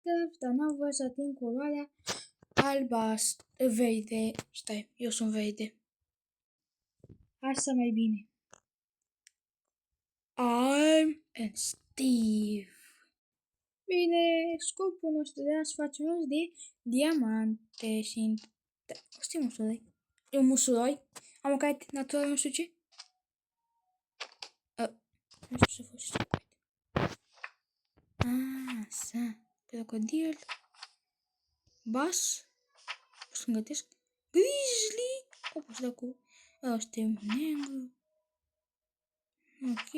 Minecraft, dar n-am voie să ating culoarea albastru, verde. Stai, eu sunt verde. Asta mai bine. I'm and Steve. Bine, scopul nostru de azi facem rost de diamante și... Asta e musuroi. E un musuroi. Am o carte naturală, nu știu ce. Nu știu să faci. Așa. Crocodil. Bas. O să-mi gătesc. Grizzly. O pot să dau cu... Asta e negru. Ok.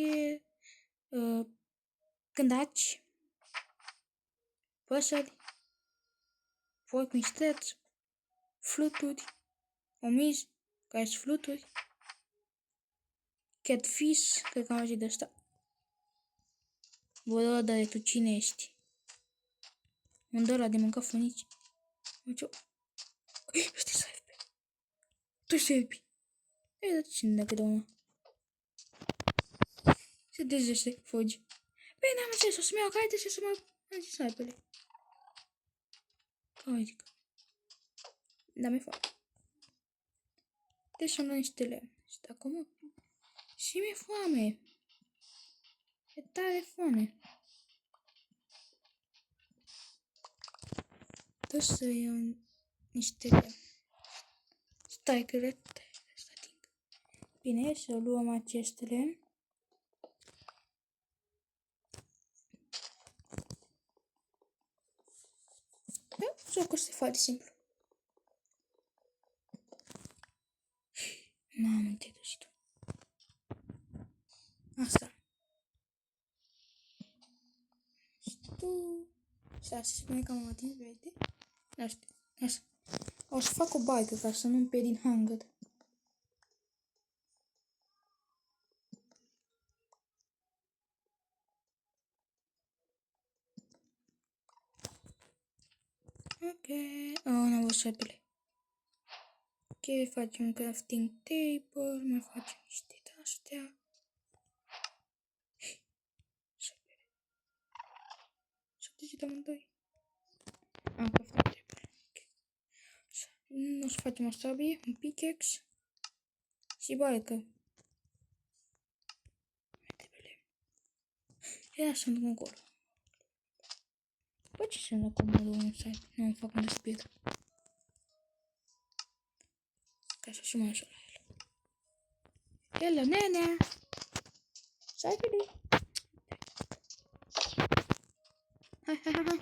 Cândaci. Păsări. Porc mistreț. Fluturi. Omizi. Care sunt fluturi. Catfish. Cred că am auzit de asta. Borodare, tu cine ești? Unde ăla de mâncat funici? Ăsta-i serbi. Tu-i serbi. Ei, dar cine dacă doamna? Se dezește, fugi. Bine, am înțeles, o să-mi iau carte și să mă... Am zis serpele. Adică. Da, mi-e foame. Deci să-mi dau niște lemn. Și acum... Și mi-e foame. E tare foame. Trebuie să iau niște lemn. Stai că le... Bine, să luăm acest lemn. Jocul este foarte simplu. Mamă, te duci tu. Asta. Și tu... Stai, să spune că am atins verde. Asta. Asta. O să fac o barcă ca să nu-mi pierd din hunger. Ok. N-am văzut șapele. Ok, facem un crafting table. Mai facem niște de-astea. Șapele. 70 de amândoi. Am crafting table. Ok. O să facem o sabie, un pickaxe. Și barcă. Ia sunt încolo. Bă, ce sunt acum în site? Nu îmi fac un despir. Ca așa și mai ușor la el. Hello, nenea! Site-ule! Hai, hai, hai, hai!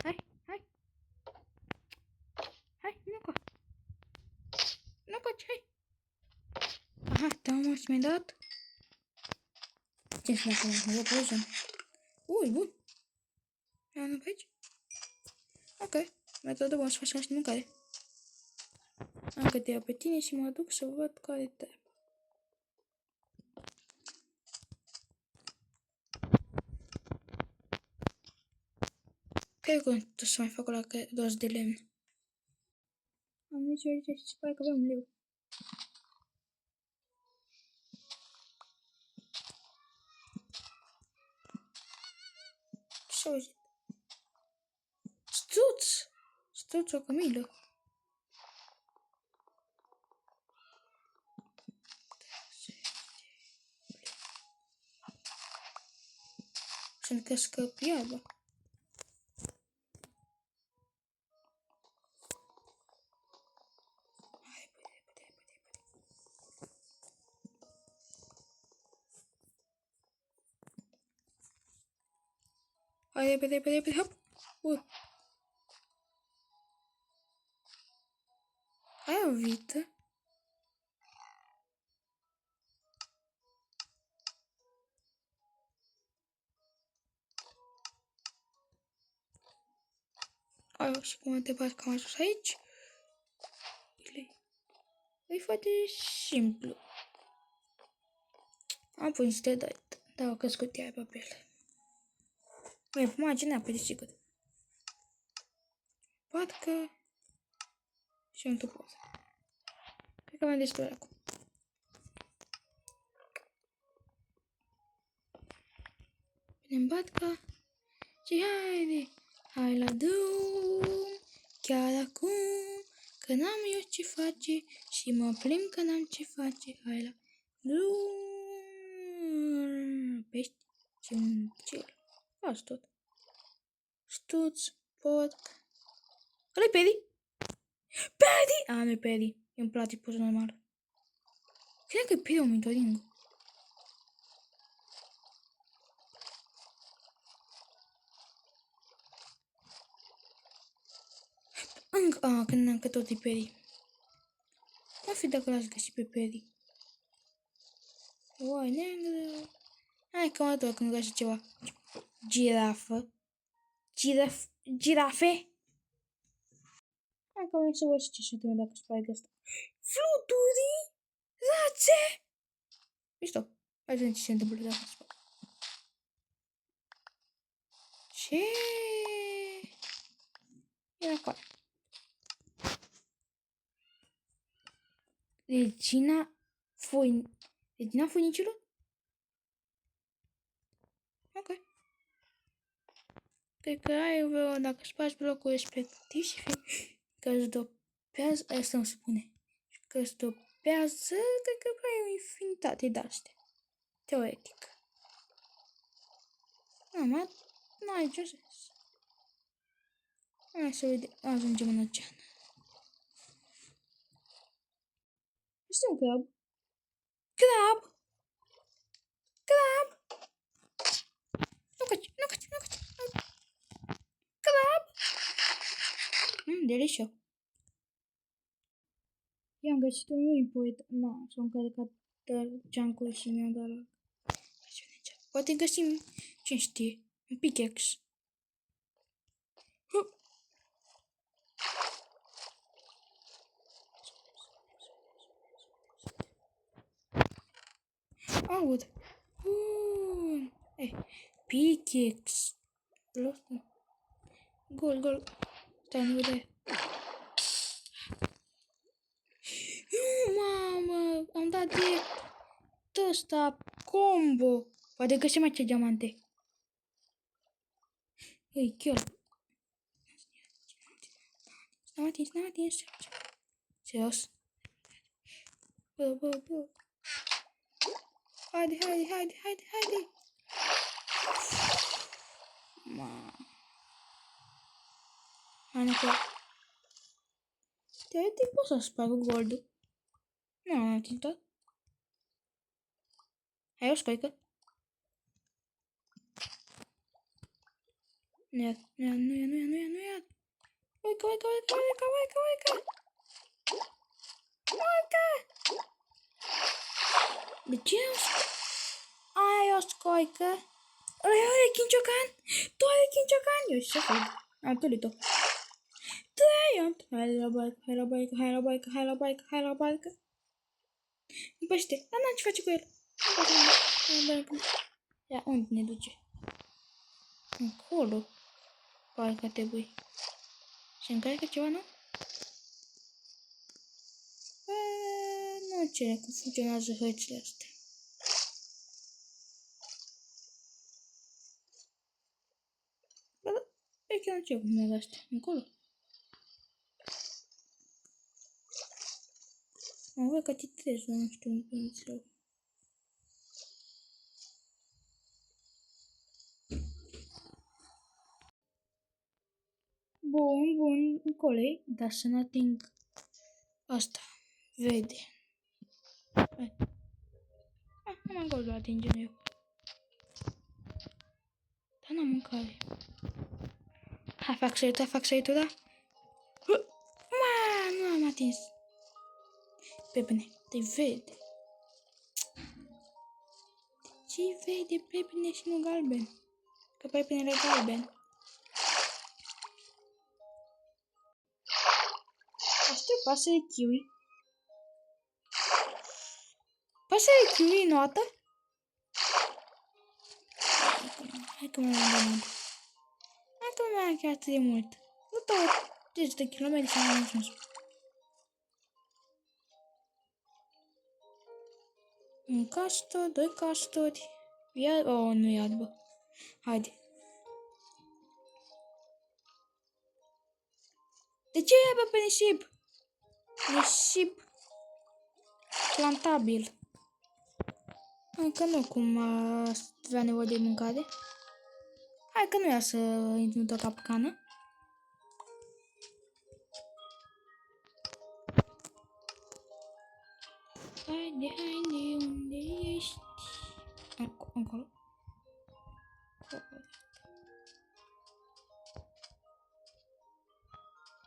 Hai, hai! Hai, nu co! Nu coci, hai! Aha, te-am mi-ai dat? Ce sunt acum? Mă văd poză. E bun! Ia nu pe aici? Ok, metodă bună să facem niște mâncare. Am că te iau pe tine și mă duc să văd care te. Cred că tu să mai fac o la dos de lemn. Am nici aici și se pare că avem leu. Ce-a auzit? Struț! Struț o cămilă. Să-mi crească piaba. Hai, repede, repede, repede, hop! Ai o vită? Ai, și cum te bați că am ajuns aici? E foarte simplu. Am pus niște date. Dar au crescut ea pe ele. Băi, imaginea pe sigur. Patcă. Și un tupoză. Cred că mai destul acum. Punem batca. Și haide, hai la drum, chiar acum, că n-am eu ce face și mă plimb că n-am ce face. Hai la drum, pești și un cel. Faci tot. Stuț, porc. Ăla-i Paddy? Paddy! A, nu-i Paddy. E un platypus normal. Cred că e Paddy un mitoringo. Încă, că tot e Paddy. M-a fi dacă l-ați găsit pe Paddy. Uai, neagră. Hai că mă duc când găsi ceva. Girafă. Girafe? Hai că mă să văd ce și dacă spune asta. Fluturi? Rațe? Mișto. Hai să vedem ce se întâmplă dacă spune. Ce? E acolo. Regina Funicelor? Ok. Cred că ai vreo, dacă spargi blocul respectiv și că îți dopează, asta îmi spune, că îți dopează, cred că ai o infinitate de-astea. Teoretic. N-ai ce sens. Hai să vedem, ajungem în ocean. Este un crab. Crab! Crab! Nu caci. Crab! Delicious. I-am găsit un import. S-a încărcat junk-ul și mi-a dat la... Poate găsim, ce știe, un pickaxe. Aud. Pickaxe. Gol. Stai, nu vedea. Mamă, am dat direct ăsta combo. Poate găsim acea diamante. Ei, chiar. N-am atins. Serios. Bă. Haide. Hai, înapoi. Teoretic pot să sparg goldul. Nu am atins tot. Hai o scoică. Nu ia. Uică. De ce ai o scoică? Ăla e Chinciocan? Tu ai Chinciocan? Eu ce fac? Am tulit-o. Hai la baică. În pește. Dar n-am ce face cu el. Ia, unde ne duce? Încolo. Parcă trebuie. Se încarcă ceva, nu? Nu cere cum funcționează hărțile astea. E chiar nu ce cum merg astea. Încolo. Mă văd că titrez, nu știu unde înțeleg. Bun, încolo, dar să nu ating asta. Vede. Hai. Am acolo la atingem eu. Dar n-am mâncare. Hai, fac săritura. Nu am atins. Pepene, te vede. Ce vede pepene și nu galben? Că pepenele e galben. Asta e pasăre kiwi. Pasăre kiwi notă? Hai că mă mai chiar atât de mult. Nu 20 de kilometri și am ajuns. Un castor, 2 castori. Nu iad, bă. Haide. De ce e pe nisip? Nisip plantabil. Încă nu cum avea nevoie de mâncare. Hai că nu ia să intru într-o capcană. Haide, haide, unde ești? Încolo.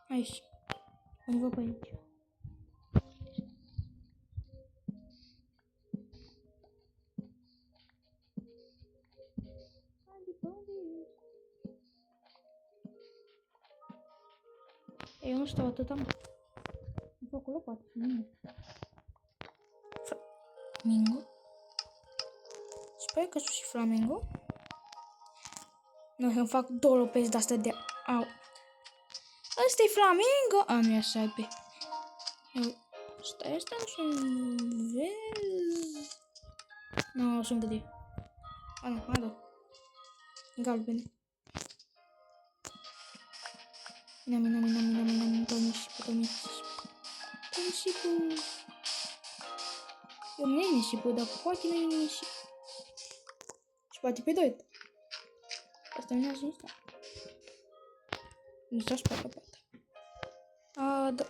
Aici. Undeva pe aici. Eu nu stau atâta, mă. Nu acolo poate să nu. Flamingo? Sper că sunt și flamingo. Nu, îmi fac două lopezi de-astea de... Au. Ăsta-i flamingo? A, nu e așa, pe. Stai, ăsta nu sunt... Vezi? Nu, sunt gri. A, nu, alo. Galbene. Mina, pe nisipul. Eu nu e nisipul, dar poate nu e nisip. Și poate pe doi. Asta nu ajuns, da. Nu s-a spart la poartă. Da.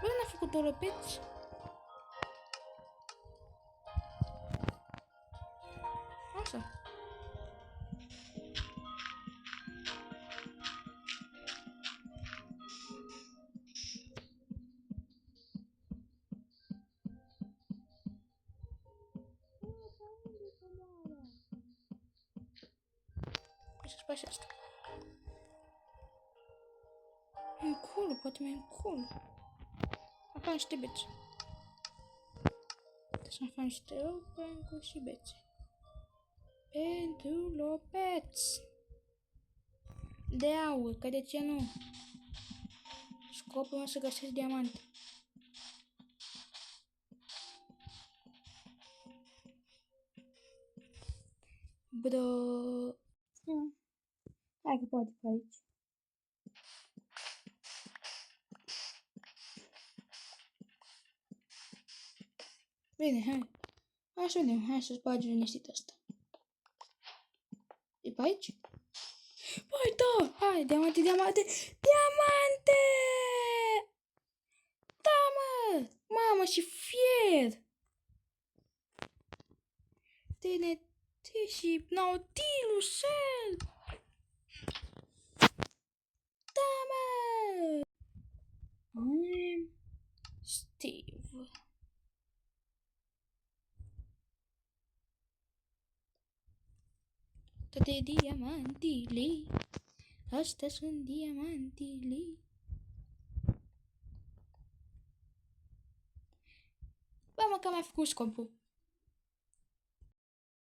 Bă, n-a făcut două lopeți. Așa. Să faci asta. Încolo, poate mai încolo. Afla niște bețe. Trebuie să afla niște open și bețe. Pentru lopeți. De aur, că de ce nu? Scopul meu să găsesc diamante. Bro. Hai că poate pe aici. Bine, hai. Hai să vedem, hai să spargem liniștit asta. E pe aici? Păi da! Hai, diamante! Diamante! Da, mă! Mamă, și fier! TNT și Nautilus! Da, mă! Steve. Toate diamantile. Astea sunt diamantile. Bă, mă, că am mai făcut scopul.